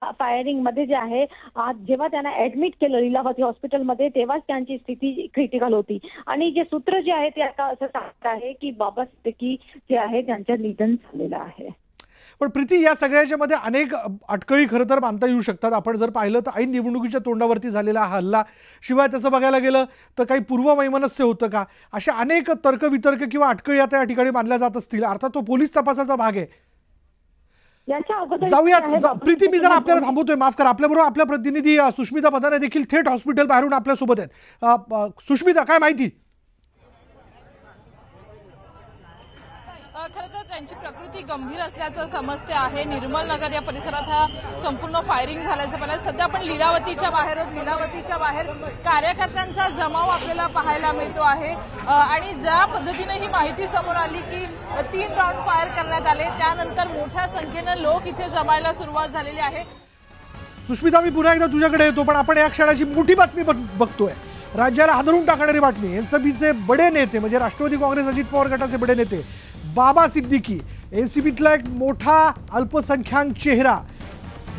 Firing मध्ये जे आहे, आज जेव्हा त्यांना ऍडमिट केलं लीलावती हॉस्पिटलमध्ये तेव्हाच त्यांची स्थिती क्रिटिकल होती. आणि जे सूत्र जे आहे ते आता असं सांगत आहे की बाबा सिद्दीकी जे आहे त्यांचं निधन झालेलं आहे. पण प्रीती, या सगळ्याच्या मध्ये अनेक अटकळी खरं तर बांधता येऊ शकतात. आपण जर पाहिलं तर ऐन निवडणुकीच्या तोंडावरती झालेला हा हल्ला, शिवाय तसं बघायला गेलं तर काही पूर्ववैमनस्य होतं का, अशा अनेक तर्कवितर्क किंवा अटकळी आता या ठिकाणी मानल्या जात असतील. अर्थात तो पोलीस तपासाचा भाग आहे. जाऊयात प्रीती, मी जरा आपल्याला थांबवतोय, माफ करा. आपल्याबरोबर आपल्या प्रतिनिधी सुष्मिता पदाने देखील थेट हॉस्पिटल बाहेरून आपल्यासोबत आहेत. सुष्मिता, काय माहिती? खरं तर त्यांची प्रकृती गंभीर असल्याचं समजते आहे. निर्मल नगर या परिसरात हा संपूर्ण फायरिंग झाल्याचं पाहिलं. सध्या आपण लीलावतीच्या बाहेर आहोत. लीलावतीच्या बाहेर कार्यकर्त्यांचा जमाव आपल्याला पाहायला मिळतो आहे. आणि ज्या पद्धतीने ही माहिती समोर आली की 3 राऊंड फायर करण्यात आले, त्यानंतर मोठ्या संख्येनं लोक इथे जमायला सुरुवात झालेली आहे. सुष्मिता, मी पुन्हा एकदा तुझ्याकडे येतो, पण आपण या क्षणाची मोठी बातमी बघतोय, राज्याला हादरून टाकणारी बातमी. एनसीपीचे बडे नेते म्हणजे राष्ट्रवादी काँग्रेस अजित पवार गटाचे बडे नेते बाबा सिद्दीकी, एनसीपीतला एक मोठा अल्पसंख्याक चेहरा,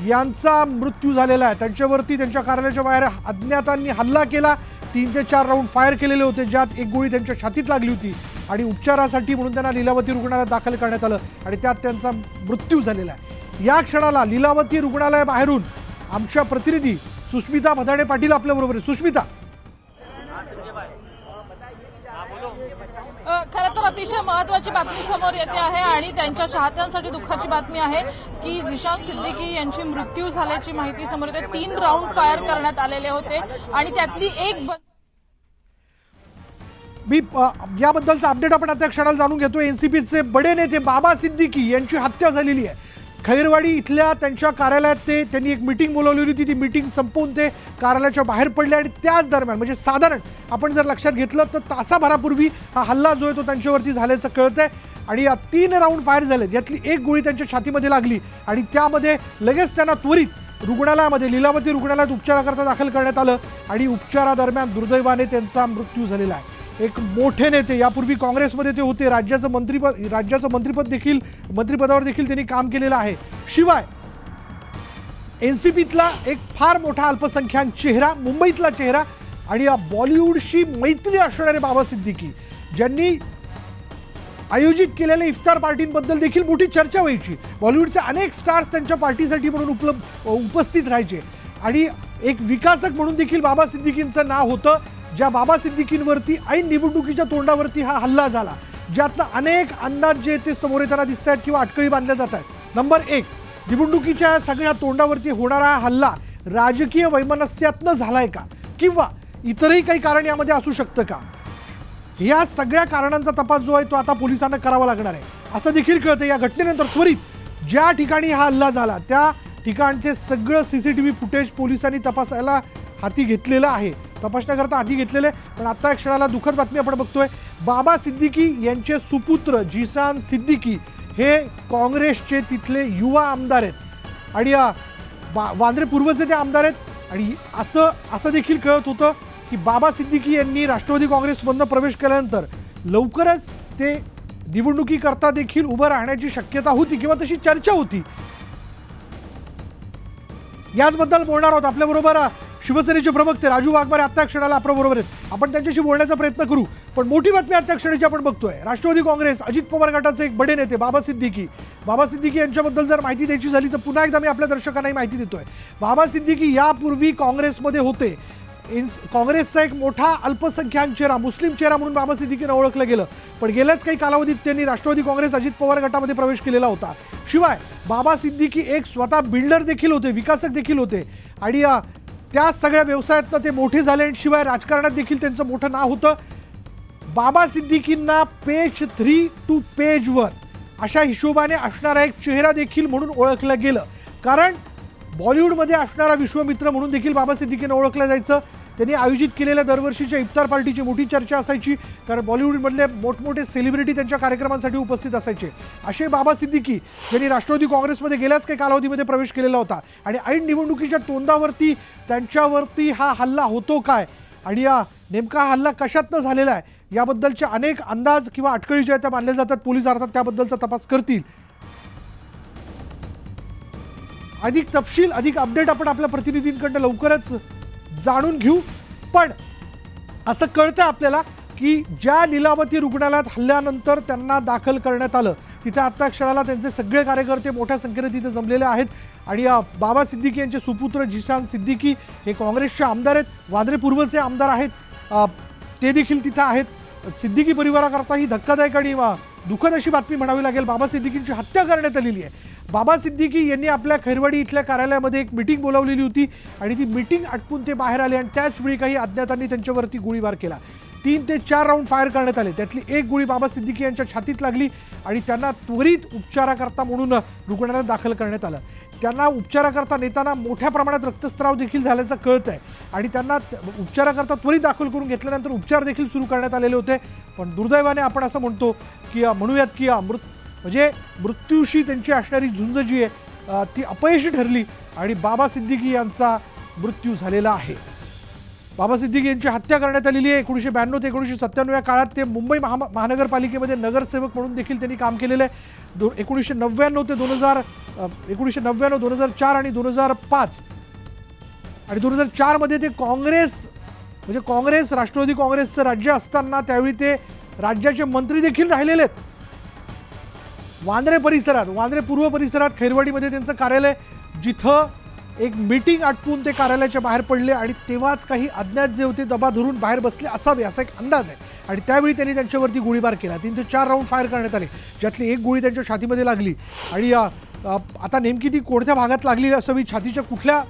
यांचा मृत्यू झालेला आहे. त्यांच्यावरती त्यांच्या कार्यालयाच्या बाहेर अज्ञातांनी हल्ला केला. 3 ते 4 राऊंड फायर केलेले होते, ज्यात एक गोळी त्यांच्या छातीत लागली होती आणि उपचारासाठी म्हणून त्यांना लीलावती रुग्णालयात दाखल करण्यात आलं आणि त्यात त्यांचा मृत्यू झालेला आहे. या क्षणाला लीलावती रुग्णालयाबाहेरून आमच्या प्रतिनिधी सुष्मिता भदाणे पाटील आपल्याबरोबर आहे. सुष्मिता, खरं तर अतिशय महत्वाची बातमी समोर येते आहे आणि त्यांच्या चाहत्यांसाठी दुःखाची बातमी आहे की झिशान सिद्दीकी यांची मृत्यू झाल्याची माहिती समोर येते. 3 राऊंड फायर करण्यात आलेले होते आणि त्यातली एक मी याबद्दलचा अपडेट आपण आता क्षणाला जाणून घेतो. एनसीपीचे बडे नेते बाबा सिद्दीकी यांची हत्या झालेली आहे. खैरवाडी इथल्या त्यांच्या कार्यालयात त्यांनी एक मीटिंग बोलावली होती. ती मीटिंग संपवून ते कार्यालयाच्या बाहेर पडले आणि त्याच दरम्यान, म्हणजे साधारण आपण जर लक्षात घेतलं तर तासाभरापूर्वी हा हल्ला जो आहे तो त्यांच्यावरती झाल्याचं कळतंय. आणि या 3 राऊंड फायर झाले, यातली एक गोळी त्यांच्या छातीमध्ये लागली आणि त्यामध्ये लगेच त्यांना त्वरित रुग्णालयामध्ये, लीलावती रुग्णालयात उपचाराकरता दाखल करण्यात आलं आणि उपचारादरम्यान दुर्दैवाने त्यांचा मृत्यू झालेला आहे. एक मोठे नेते, यापूर्वी काँग्रेसमध्ये ते होते, राज्याचं मंत्रिपदावर देखील त्यांनी काम केलेलं आहे. शिवाय एनसीपीतला एक फार मोठा अल्पसंख्याक चेहरा, मुंबईतला चेहरा आणि या बॉलिवूडशी मैत्री असणारे बाबा सिद्दीकी, ज्यांनी आयोजित केलेल्या इफ्तार पार्टींबद्दल देखील मोठी चर्चा व्हायची. बॉलिवूडचे अनेक स्टार्स त्यांच्या पार्टीसाठी म्हणून उपस्थित राहायचे आणि एक विकासक म्हणून देखील बाबा सिद्दीकींचं नाव होतं. ज्या बाबा सिद्दीकींवरती ऐन निवडणुकीच्या तोंडावरती हा हल्ला झाला, ज्यातनं अनेक अंदाज जे ते समोर येताना दिसत आहेत किंवा अटकळी बांधल्या जात आहेत. नंबर 1, निवडणुकीच्या सगळ्या तोंडावरती होणारा हल्ला राजकीय वैमनस्यातनं झालाय का, किंवा इतरही काही कारण यामध्ये असू शकतं का? या सगळ्या कारणांचा तपास जो आहे तो आता पोलिसांना करावा लागणार आहे असं देखील कळतं. या घटनेनंतर त्वरित ज्या ठिकाणी हा हल्ला झाला त्या ठिकाणचे सगळं सीसीटीव्ही फुटेज पोलिसांनी तपासायला हाती घेतलेलं आहे, तपासण्याकरता हाती घेतलेले. पण आता एक क्षणाला दुःखद बातमी आपण बघतोय. बाबा सिद्दीकी यांचे सुपुत्र झिशान सिद्दीकी हे काँग्रेसचे तिथले युवा आमदार आहेत आणि वांद्रे पूर्वचे ते आमदार आहेत. आणि असं देखील कळत होतं की बाबा सिद्दीकी यांनी राष्ट्रवादी काँग्रेसमधनं प्रवेश केल्यानंतर लवकरच ते निवडणुकीकरता देखील उभं राहण्याची शक्यता होती किंवा तशी चर्चा होती. याचबद्दल बोलणार आहोत. आपल्याबरोबर शिवसेनेचे प्रवक्ते राजू वाघमारे आत्ता क्षणाला आपल्याबरोबर आहेत. आपण त्यांच्याशी बोलण्याचा प्रयत्न करू. पण मोठी बातमी आत्ता क्षणाची आपण बघतोय. राष्ट्रवादी काँग्रेस अजित पवार गटाचे एक बडे नेते बाबा सिद्दीकी यांच्याबद्दल जर माहिती द्यायची झाली तर पुन्हा एकदा मी आपल्या दर्शकांनाही माहिती देतोय. बाबा सिद्दीकी यापूर्वी काँग्रेसमध्ये होते. काँग्रेसचा एक मोठा अल्पसंख्याक चेहरा, मुस्लिम चेहरा म्हणून बाबा सिद्दीकींना ओळखलं गेलं. पण गेल्याच काही कालावधीत त्यांनी राष्ट्रवादी काँग्रेस अजित पवार गटामध्ये प्रवेश केलेला होता. शिवाय बाबा सिद्दीकी एक स्वतः बिल्डर देखील होते, विकासक देखील होते आणि त्या सगळ्या व्यवसायातनं ते मोठे झाले आणि शिवाय राजकारणात देखील त्यांचं मोठं नाव होतं. बाबा सिद्दीकींना पेज 3 to पेज 1 अशा हिशोबाने असणारा एक चेहरा देखील म्हणून ओळखलं गेलं. कारण बॉलिवूडमध्ये असणारा विश्वमित्र म्हणून देखील बाबा सिद्दीकींना ओळखलं जायचं. त्यांनी आयोजित केलेल्या दरवर्षीच्या इफ्तार पार्टीची मोठी चर्चा असायची, कारण बॉलिवूडमधले मोठमोठे सेलिब्रिटी त्यांच्या कार्यक्रमांसाठी उपस्थित असायचे. असे बाबा सिद्दीकी ज्यांनी राष्ट्रवादी काँग्रेसमध्ये गेल्याच काही कालावधीमध्ये प्रवेश केलेला होता आणि ऐन निवडणुकीच्या तोंडावरती त्यांच्यावरती हा हल्ला होतो काय आणि नेमका हल्ला कशातनं झालेला आहे याबद्दलचे अनेक अंदाज किंवा अटकळी ज्या त्या मानल्या जातात. पोलीस अर्थात त्याबद्दलचा तपास करतील. अधिक तपशील, अधिक अपडेट आपण आपल्या प्रतिनिधींकडून लवकरच जाणून घेऊ. पण असं कळतं आपल्याला की ज्या लीलावती रुग्णालयात हल्ल्यानंतर त्यांना दाखल करण्यात आलं तिथे आता क्षणाला त्यांचे सगळे कार्यकर्ते मोठ्या संख्येने तिथे जमलेले आहेत. आणि बाबा सिद्दीकी यांचे सुपुत्र जिशान सिद्दीकी हे काँग्रेसचे आमदार आहेत, वांद्रे पूर्वचे आमदार आहेत, ते देखील तिथे आहेत. सिद्दीकी परिवाराकरता ही धक्कादायक आणि दुःखद अशी बातमी म्हणावी लागेल. बाबा सिद्दीकींची हत्या करण्यात आलेली आहे. बाबा सिद्दीकी यांनी आपल्या खैरवाडी इथल्या कार्यालयामध्ये एक मीटिंग बोलावलेली होती आणि ती मीटिंग आटपून ते बाहेर आले आणि त्याच वेळी काही अज्ञातांनी त्यांच्यावरती गोळीबार केला. 3 ते 4 राऊंड फायर करण्यात आले. त्यातली एक गोळी बाबा सिद्दीकी यांच्या छातीत लागली आणि त्यांना त्वरित उपचाराकरता म्हणून रुग्णालयात दाखल करण्यात आलं. त्यांना उपचाराकरता नेताना मोठ्या प्रमाणात रक्तस्राव देखील झाल्याचं कळत आहे आणि त्यांना उपचाराकरता त्वरित दाखल करून घेतल्यानंतर उपचार देखील सुरू करण्यात आलेले होते. पण दुर्दैवाने आपण असं म्हणतो की म्हणूयात की म्हणजे मृत्यूशी त्यांची असणारी झुंज जी आहे ती अपयशी ठरली आणि बाबा सिद्दीकी यांचा मृत्यू झालेला आहे. बाबा सिद्दीकी यांची हत्या करण्यात आलेली आहे. 1992 ते 1997 या काळात ते मुंबई महानगरपालिकेमध्ये नगरसेवक म्हणून देखील त्यांनी काम केलेलं आहे. 1999 ते 1999, 2004 आणि 2005 आणि 2004 मध्ये ते काँग्रेस राष्ट्रवादी काँग्रेसचं राज्य असताना त्यावेळी ते राज्याचे मंत्री देखील राहिलेले आहेत. वांद्रे पूर्व परिसरात खैरवाडीमध्ये त्यांचं कार्यालय, जिथं एक मीटिंग आटपून ते कार्यालयाच्या बाहेर पडले आणि तेव्हाच काही अज्ञात जे होते दबा धरून बाहेर बसले असावे असा एक अंदाज आहे. आणि त्यावेळी त्यांनी त्यांच्यावरती गोळीबार केला. 3 ते 4 राऊंड फायर करण्यात आले, ज्यातली एक गोळी त्यांच्या छातीमध्ये लागली. आणि आता नेमकी ती कोणत्या भागात लागली असावी, छातीच्या कुठल्या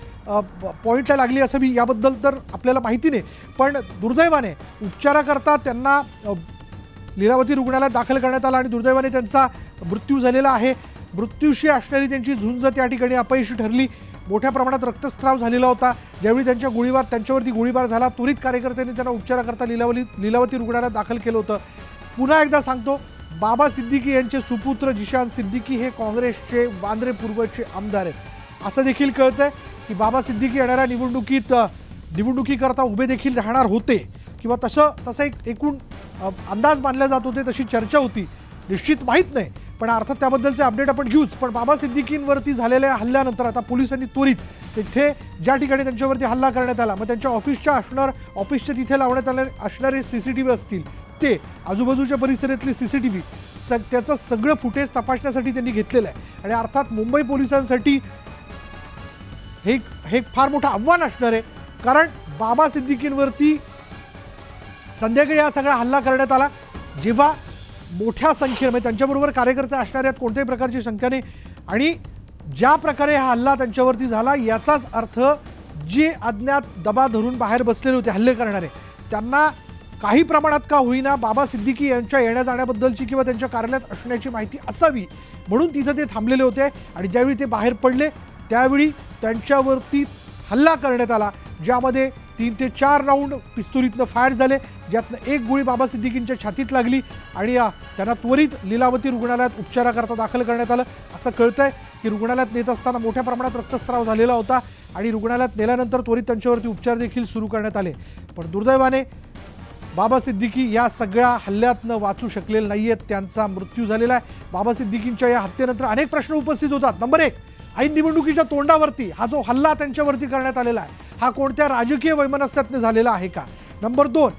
पॉईंटला लागली असावी याबद्दल तर आपल्याला माहिती नाही. पण दुर्दैवाने उपचाराकरता त्यांना लीलावती रुग्णालयात दाखल करण्यात आलं आणि दुर्दैवाने त्यांचा मृत्यू झालेला आहे. मृत्यूशी असणारी त्यांची झुंज त्या ठिकाणी अपयशी ठरली. मोठ्या प्रमाणात रक्तस्राव झालेला होता. ज्यावेळी त्यांच्यावरती गोळीबार झाला, त्वरित कार्यकर्त्यांनी त्यांना उपचाराकरता लीलावती रुग्णालयात दाखल केलं होतं. पुन्हा एकदा सांगतो, बाबा सिद्दीकी यांचे सुपुत्र जिशान सिद्दीकी हे काँग्रेसचे वांद्रे पूर्वचे आमदार आहेत. असं देखील कळतंय की बाबा सिद्दीकी येणाऱ्या निवडणुकीकरता उभे देखील राहणार होते किंवा तसं एक एकूण अंदाज मानले जात होते, तशी चर्चा होती. निश्चित माहीत नाही, पण अर्थात त्याबद्दलचे अपडेट आपण घेऊच. पण बाबा सिद्दीकींवरती झालेल्या हल्ल्यानंतर आता पोलिसांनी त्वरित तिथे ज्या ठिकाणी त्यांच्यावरती हल्ला करण्यात आला, मग त्यांच्या ऑफिसच्या तिथे लावण्यात असणारे CCTV असतील, ते आजूबाजूच्या परिसरातले CCTV त्याचं सगळं फुटेज तपासण्यासाठी त्यांनी घेतलेलं आहे. आणि अर्थात मुंबई पोलिसांसाठी हे फार मोठं आव्हान असणार आहे, कारण बाबा सिद्दीकींवरती संध्याकाळी हा सगळा हल्ला करण्यात आला, जेव्हा मोठ्या संख्येने म्हणजे त्यांच्याबरोबर कार्यकर्ते असणार आहेत, कोणत्याही प्रकारची शंका नाही. आणि ज्या प्रकारे हा हल्ला त्यांच्यावरती झाला याचाच अर्थ जे अज्ञात दबा धरून बाहेर बसलेले होते हल्ले करणारे, त्यांना काही प्रमाणात का होईना बाबा सिद्दीकी यांच्या येण्या जाण्याबद्दलची किंवा त्यांच्या कार्यालयात असण्याची माहिती असावी म्हणून तिथं ते थांबलेले होते. आणि ज्यावेळी ते बाहेर पडले त्यावेळी त्यांच्यावरती हल्ला करण्यात आला, ज्यामध्ये 3 ते 4 राऊंड पिस्तुलीतनं फायर झाले, ज्यातनं एक गोळी बाबा सिद्दीकींच्या छातीत लागली आणि त्यांना त्वरित लीलावती रुग्णालयात उपचाराकरता दाखल करण्यात आलं. असं कळतंय की रुग्णालयात नेत असताना मोठ्या प्रमाणात रक्तस्राव झालेला होता आणि रुग्णालयात नेल्यानंतर त्वरित त्यांच्यावरती उपचार देखील सुरू करण्यात आले. पण दुर्दैवाने बाबा सिद्दीकी या सगळ्या हल्ल्यातनं वाचू शकलेले नाही आहेत, त्यांचा मृत्यू झालेला आहे. बाबा सिद्दीकींच्या या हत्येनंतर अनेक प्रश्न उपस्थित होतात. नंबर 1, ऐन निवडणुकीच्या तोंडावरती हा जो हल्ला त्यांच्यावरती करण्यात आलेला आहे हा कोणत्या राजकीय वैमनस्यातनं झालेला आहे का? नंबर 2,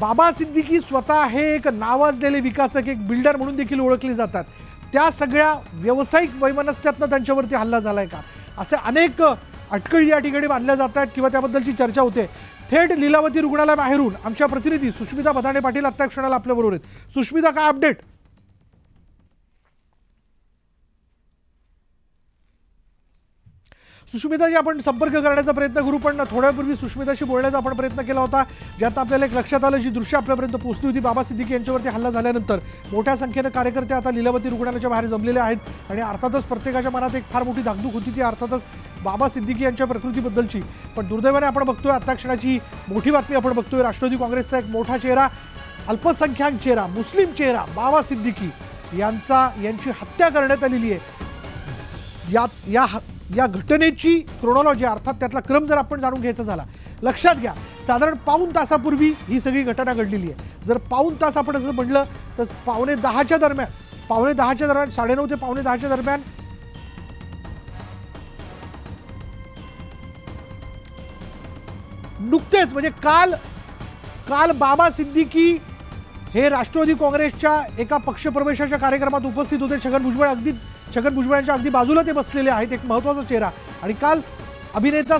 बाबा सिद्दीकी स्वतः हे एक नावाजलेले विकासक, एक बिल्डर म्हणून देखील ओळखले जातात. त्या सगळ्या व्यावसायिक वैमनस्यातनं त्यांच्यावरती हल्ला झालाय का? असे अनेक अटकळी या ठिकाणी बांधल्या जात आहेत किंवा त्याबद्दलची चर्चा होते. थेट लीलावती रुग्णालयाबाहेरून आमच्या प्रतिनिधी सुष्मिता बदाणे पाटील आत्ता क्षणाला आपल्याबरोबर आहेत. सुष्मिता, काय अपडेट? सुष्मिताजी, आपण संपर्क करण्याचा प्रयत्न करू, पण थोड्यापूर्वी सुष्मिताशी बोलण्याचा आपण प्रयत्न केला होता, ज्यात आपल्याला एक लक्षात आलं, जी दृश्य आपल्यापर्यंत पोहोचली होती. बाबा सिद्दीकी यांच्यावरती हल्ला झाल्यानंतर मोठ्या संख्येने कार्यकर्ते आता लीलावती रुग्णालयाच्या बाहेर जमलेले आहेत आणि अर्थातच प्रत्येकाच्या मनात एक फार मोठी धाकधूक होती, ती अर्थातच बाबा सिद्दीकी यांच्या प्रकृतीबद्दलची. पण दुर्दैवाने आपण बघतोय आता क्षणाची मोठी बातमी आपण बघतोय, राष्ट्रवादी काँग्रेसचा एक मोठा चेहरा, अल्पसंख्याक चेहरा, मुस्लिम चेहरा बाबा सिद्दीकी यांची हत्या करण्यात आलेली आहे. या घटनेची क्रोनॉलॉजी अर्थात त्यातला क्रम जर आपण जाणून घ्यायचा झाला, लक्षात घ्या साधारण पाऊण तासापूर्वी ही सगळी घटना घडलेली आहे. जर पाऊण तास आपण असं म्हटलं तर 9:15च्या दरम्यान 9:30 ते 9:15 दरम्यान नुकतेच म्हणजे काल बाबा सिद्दीकी हे राष्ट्रवादी काँग्रेसच्या एका पक्षप्रवेशाच्या कार्यक्रमात उपस्थित होते. छगन भुजबळांच्या अगदी बाजूला ते बसलेले आहेत. एक महत्त्वाचा चेहरा. आणि काल अभिनेता